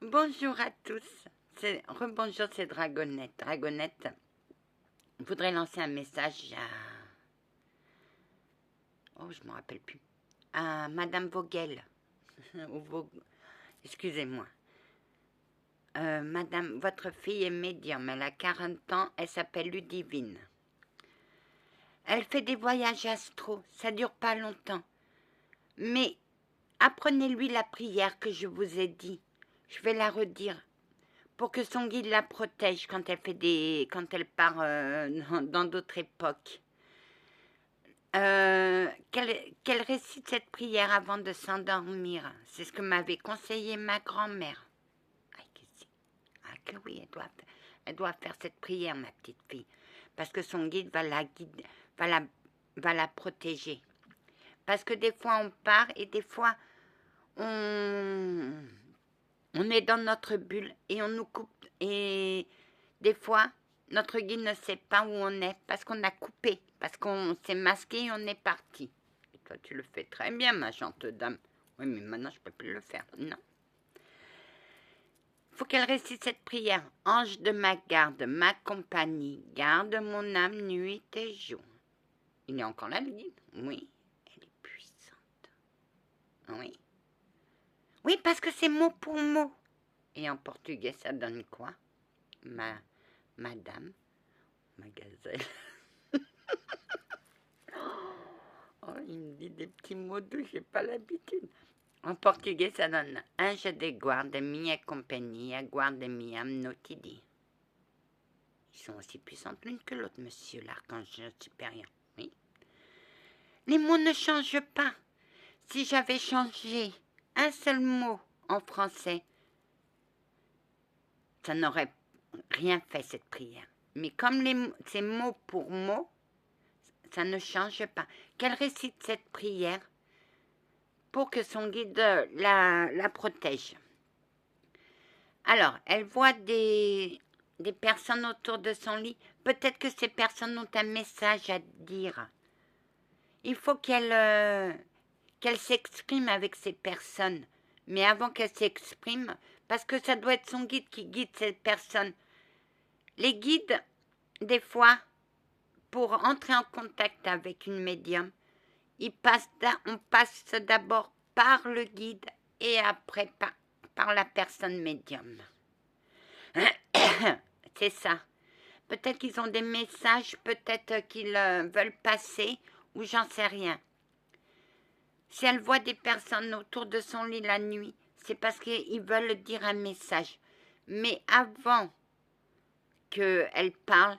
Bonjour à tous. Rebonjour, c'est Dragonette. Dragonette voudrait lancer un message à... Oh, je ne me rappelle plus. À Madame Vogel. Excusez-moi. Madame, votre fille est médium. Elle a 40 ans. Elle s'appelle Ludivine. Elle fait des voyages astro. Ça dure pas longtemps. Mais apprenez-lui la prière que je vous ai dit. Je vais la redire. Pour que son guide la protège quand elle part dans d'autres époques. Qu'elle récite cette prière avant de s'endormir. C'est ce que m'avait conseillé ma grand-mère. Ah que oui, elle doit faire cette prière, ma petite fille. Parce que son guide va la protéger. Parce que des fois on part et des fois on est dans notre bulle et on nous coupe. Et des fois, notre guide ne sait pas où on est parce qu'on a coupé, parce qu'on s'est masqué et on est parti. Et toi, tu le fais très bien, ma gentille dame. Oui, mais maintenant, je ne peux plus le faire. Non. Il faut qu'elle récite cette prière. Ange de ma garde, ma compagnie, garde mon âme nuit et jour. Il y a encore la guide. Oui, elle est puissante. Oui. Oui, parce que c'est mot pour mot. Et en portugais, ça donne quoi? Madame, ma gazelle. Oh, il me dit des petits mots doux, j'ai pas l'habitude. En portugais, ça donne ange de guarda, minha companhia, guarda minha notidi. Ils sont aussi puissantes l'une que l'autre, monsieur l'archange supérieur. Oui. Les mots ne changent pas. Si j'avais changé un seul mot en français, ça n'aurait rien fait, cette prière. Mais comme c'est mot pour mot, ça ne change pas. Qu'elle récite cette prière pour que son guide la protège. Alors, elle voit des personnes autour de son lit. Peut-être que ces personnes ont un message à dire. Il faut qu'elle s'exprime avec ces personnes. Mais avant qu'elle s'exprime, parce que ça doit être son guide qui guide cette personne. Les guides, des fois, pour entrer en contact avec une médium, on passe d'abord par le guide et après par la personne médium. C'est ça. Peut-être qu'ils ont des messages, peut-être qu'ils veulent passer, ou j'en sais rien. Si elle voit des personnes autour de son lit la nuit, c'est parce qu'ils veulent dire un message. Mais avant qu'elle parle,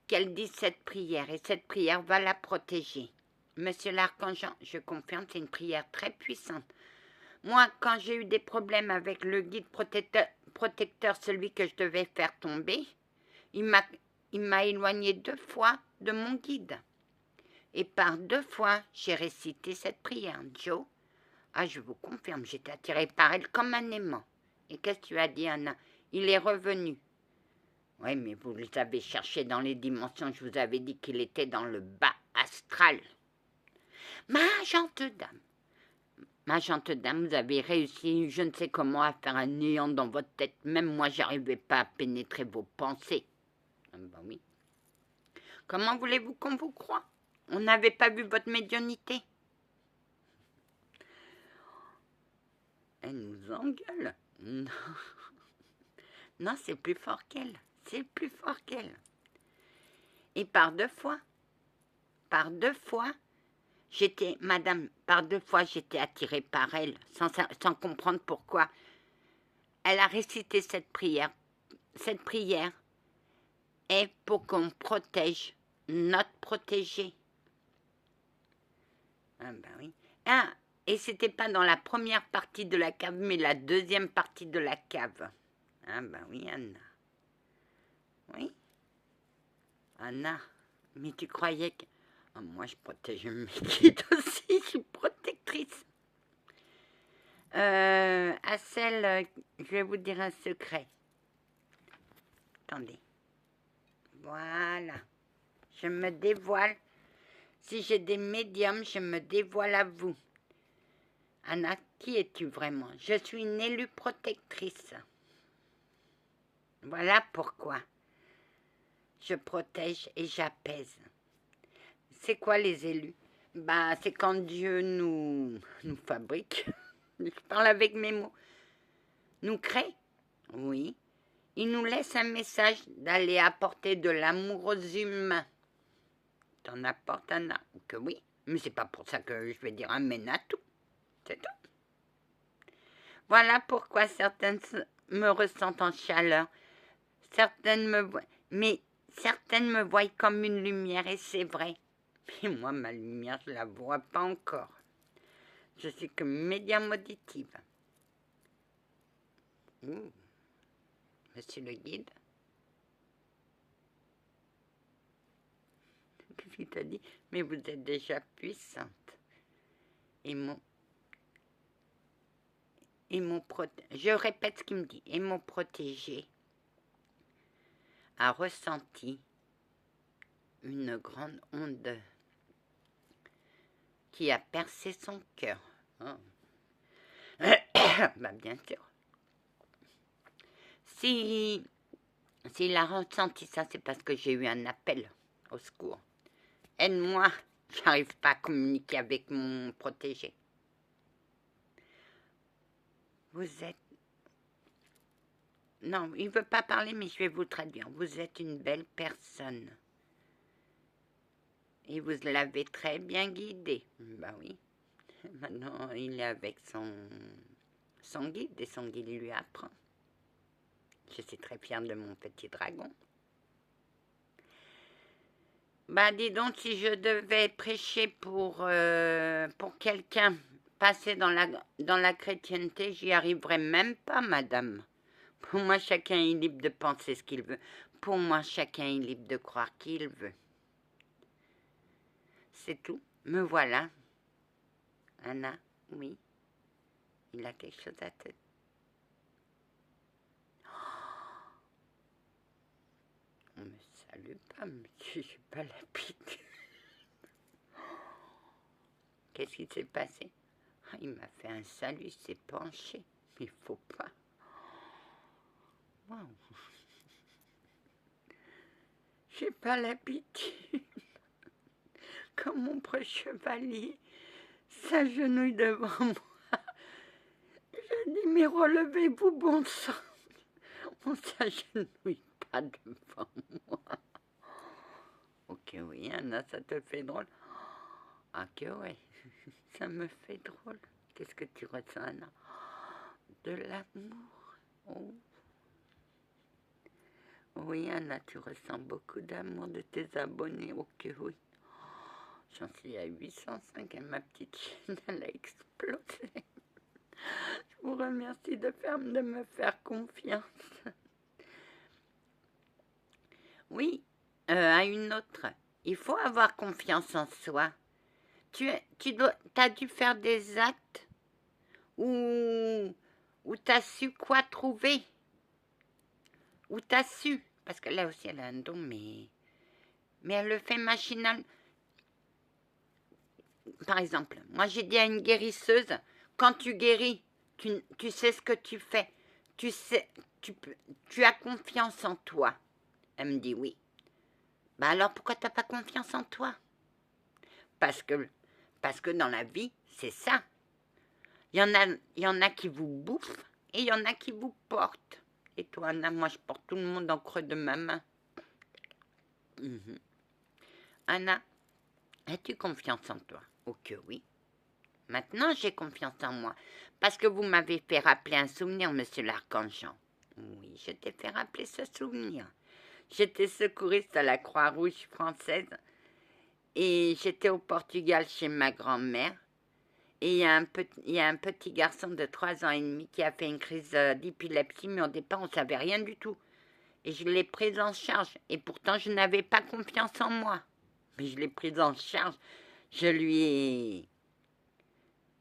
qu'elle dise cette prière, et cette prière va la protéger. Monsieur l'archange, je confirme, c'est une prière très puissante. Moi, quand j'ai eu des problèmes avec le guide protecteur, celui que je devais faire tomber, il m'a éloigné 2 fois de mon guide. Et par 2 fois, j'ai récité cette prière. Joe, je vous confirme, j'étais attirée par elle comme un aimant. Et qu'est-ce que tu as dit, Anna? Il est revenu. Oui, mais vous les avez cherchés dans les dimensions. Je vous avais dit qu'il était dans le bas astral. Ma gentille dame, vous avez réussi, je ne sais comment, à faire un néant dans votre tête. Même moi, j'arrivais pas à pénétrer vos pensées. Ben oui. Comment voulez-vous qu'on vous croie? On n'avait pas vu votre médiumnité. Elle nous engueule. Non, non, c'est plus fort qu'elle. C'est plus fort qu'elle. Et par 2 fois, j'étais attirée par elle, sans comprendre pourquoi. Elle a récité cette prière. Cette prière est pour qu'on protège notre protégé. Ah ben oui. Et c'était pas dans la première partie de la cave, mais la deuxième partie de la cave. Ah ben oui, Anna. Oui. Anna, mais tu croyais que... Oh, moi, je protège mes guides aussi, je suis protectrice. Je vais vous dire un secret. Attendez. Voilà. Je me dévoile. Si j'ai des médiums, je me dévoile à vous. Anna, qui es-tu vraiment? Je suis une élue protectrice. Voilà pourquoi je protège et j'apaise. C'est quoi les élus? Bah, c'est quand Dieu nous fabrique. Je parle avec mes mots. Nous crée. Oui. Il nous laisse un message d'aller apporter de l'amour aux humains. T'en apportes, Anna? Que oui. Mais c'est pas pour ça que je vais dire amen à tout. C'est tout. Voilà pourquoi certaines me ressentent en chaleur. Certaines me voient. Mais certaines me voient comme une lumière et c'est vrai. Mais moi, ma lumière, je la vois pas encore. Je suis que médium auditive. Monsieur le guide. Qu'est-ce qu'il t'a dit? Mais vous êtes déjà puissante. Et mon je répète ce qu'il me dit. Et mon protégé a ressenti une grande onde qui a percé son cœur. Oh. Bah bien sûr. S'il a ressenti ça, c'est parce que j'ai eu un appel au secours. Aide-moi, j'arrive pas à communiquer avec mon protégé. Vous êtes... Non, il ne veut pas parler, mais je vais vous traduire. Vous êtes une belle personne. Et vous l'avez très bien guidé. Ben oui. Maintenant, il est avec son guide et son guide lui apprend. Je suis très fière de mon petit dragon. Bah dis donc, si je devais prêcher pour quelqu'un, passer dans la chrétienté, j'y arriverais même pas, madame. Pour moi, chacun est libre de penser ce qu'il veut. Pour moi, chacun est libre de croire qu'il veut. C'est tout. Me voilà. Anna, oui. Il a quelque chose à te... On me salue pas, monsieur, j'ai pas l'habitude. Qu'est-ce qui s'est passé? Il m'a fait un salut, il s'est penché. Il faut pas. Wow. J'ai pas l'habitude. Comme mon chevalier s'agenouille devant moi. Je dis, mais relevez-vous, bon sang. On s'agenouille pas devant moi. Ok, oui, Anna, ça te fait drôle. Ok, ouais, ça me fait drôle. Qu'est-ce que tu ressens, Anna? De l'amour. Oh. Oui, Anna, tu ressens beaucoup d'amour de tes abonnés. Ok, oui. J'en suis à 805 et ma petite chaîne, elle a explosé. Je vous remercie de me faire confiance. Oui, à une autre. Il faut avoir confiance en soi. Tu as dû faire des actes où tu as su quoi trouver. Où tu as su. Parce que là aussi, elle a un don, mais elle le fait machinalement. Par exemple, moi j'ai dit à une guérisseuse, quand tu guéris, tu sais ce que tu fais. Tu sais, tu as confiance en toi. Elle me dit oui. Bah alors pourquoi tu n'as pas confiance en toi? Parce que dans la vie, c'est ça. Il y en a qui vous bouffent et il y en a qui vous portent. Et toi, Anna, moi je porte tout le monde en creux de ma main. Anna, as-tu confiance en toi? Oh que oui. Maintenant, j'ai confiance en moi. Parce que vous m'avez fait rappeler un souvenir, monsieur l'archange. Oui, je t'ai fait rappeler ce souvenir. J'étais secouriste à la Croix-Rouge française et j'étais au Portugal chez ma grand-mère. Et il y a un petit garçon de 3 ans et demi qui a fait une crise d'épilepsie, mais au départ, on ne savait rien du tout. Et je l'ai prise en charge. Et pourtant, je n'avais pas confiance en moi. Mais je l'ai prise en charge. J'ai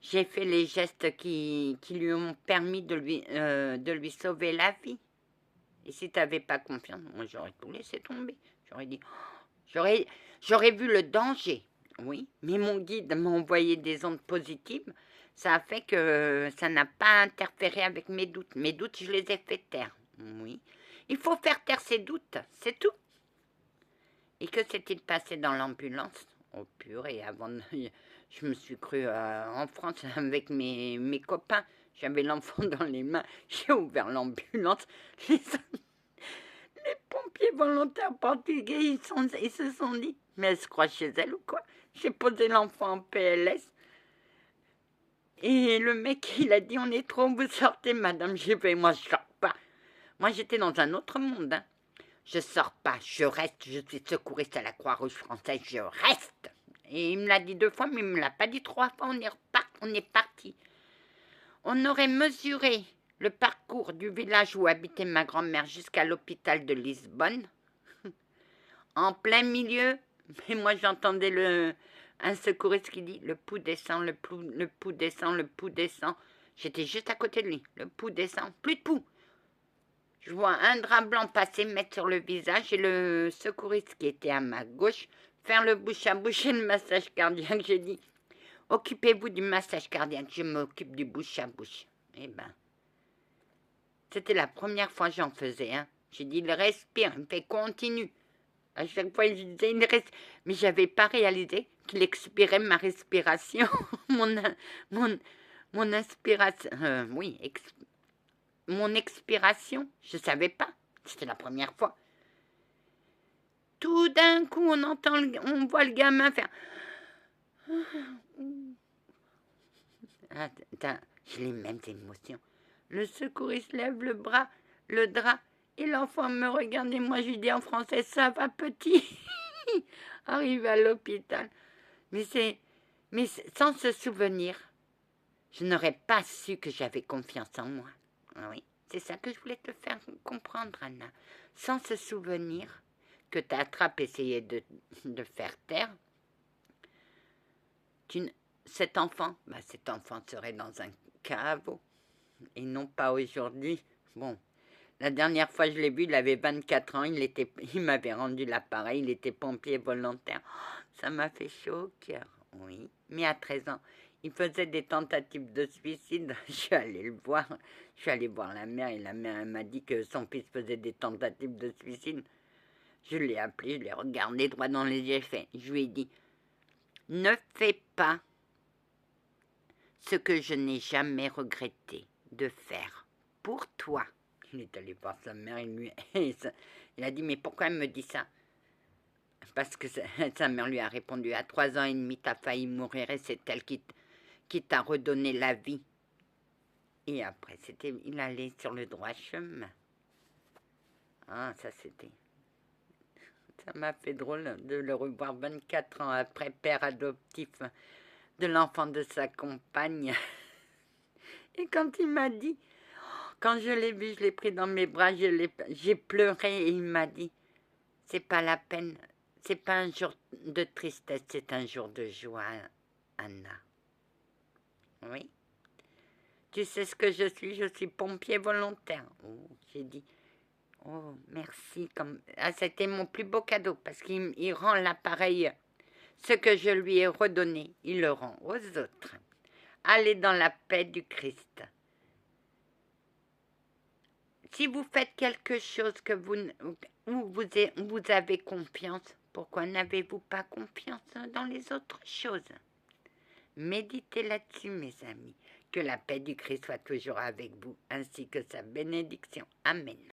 fait les gestes qui lui ont permis de lui sauver la vie. Et si tu n'avais pas confiance, moi j'aurais tout laissé tomber. J'aurais dit, j'aurais vu le danger. Oui, mais mon guide m'a envoyé des ondes positives. Ça a fait que ça n'a pas interféré avec mes doutes. Mes doutes, je les ai fait taire. Oui. Il faut faire taire ses doutes, c'est tout. Et que s'est-il passé dans l'ambulance? Oh purée, je me suis crue en France avec mes copains. J'avais l'enfant dans les mains, j'ai ouvert l'ambulance. Les pompiers volontaires portugais, ils se sont dit, mais elle se croit chez elle ou quoi? J'ai posé l'enfant en PLS. Et le mec, il a dit, on est trop, vous sortez, madame. J'ai fait, moi, je sors pas. Moi, j'étais dans un autre monde. Hein. Je sors pas, je reste. Je suis secouriste à la Croix-Rouge française, je reste. Et il me l'a dit 2 fois, mais il me l'a pas dit 3 fois. On est parti. On aurait mesuré le parcours du village où habitait ma grand-mère jusqu'à l'hôpital de Lisbonne. En plein milieu, mais moi j'entendais un secouriste qui dit « le pouls descend, le pouls descend, le pouls descend ». J'étais juste à côté de lui, le pouls descend, plus de pouls. Je vois un drap blanc passer, mettre sur le visage et le secouriste qui était à ma gauche faire le bouche à bouche et le massage cardiaque. J'ai dit « occupez-vous du massage cardiaque, je m'occupe du bouche à bouche ». Eh ben, c'était la première fois que j'en faisais. Hein. J'ai dit « il respire, il me fait continue ». À chaque fois, je disais une mais je n'avais pas réalisé qu'il expirait ma respiration, mon inspiration, mon expiration, je ne savais pas, c'était la première fois. Tout d'un coup, on voit le gamin faire... Attends, j'ai les mêmes émotions. Le secouriste lève le bras, le drap, et l'enfant me regarde et moi je lui dis en français, ça va petit. Arrive à l'hôpital. Mais sans ce souvenir, je n'aurais pas su que j'avais confiance en moi. Oui, c'est ça que je voulais te faire comprendre, Anna. Sans ce souvenir que ta attrape essayait de faire taire, cet enfant serait dans un caveau. Et non pas aujourd'hui. Bon, la dernière fois que je l'ai vu, il avait 24 ans, il m'avait rendu l'appareil, il était pompier volontaire. Ça m'a fait chaud au cœur, oui. Mais à 13 ans, il faisait des tentatives de suicide. Je suis allée le voir. Je suis allée voir la mère et la mère m'a dit que son fils faisait des tentatives de suicide. Je l'ai appelé, je l'ai regardé droit dans les yeux. Je lui ai dit, ne fais pas ce que je n'ai jamais regretté de faire pour toi. Il est allé voir sa mère, il a dit, mais pourquoi elle me dit ça? Parce que sa mère lui a répondu, à 3 ans et demi, t'as failli mourir et c'est elle qui t'a redonné la vie. Et après, il allait sur le droit chemin. Ah, ça m'a fait drôle de le revoir 24 ans après, père adoptif de l'enfant de sa compagne. Et quand il m'a dit, quand je l'ai vu, je l'ai pris dans mes bras, j'ai pleuré et il m'a dit, c'est pas la peine, c'est pas un jour de tristesse, c'est un jour de joie, Anna. Oui. Tu sais ce que je suis pompier volontaire. Oh, j'ai dit, oh, merci. C'était mon plus beau cadeau parce qu'il rend l'appareil, ce que je lui ai redonné, il le rend aux autres. Allez dans la paix du Christ. Si vous faites quelque chose où vous avez confiance, pourquoi n'avez-vous pas confiance dans les autres choses? Méditez là-dessus, mes amis. Que la paix du Christ soit toujours avec vous, ainsi que sa bénédiction. Amen.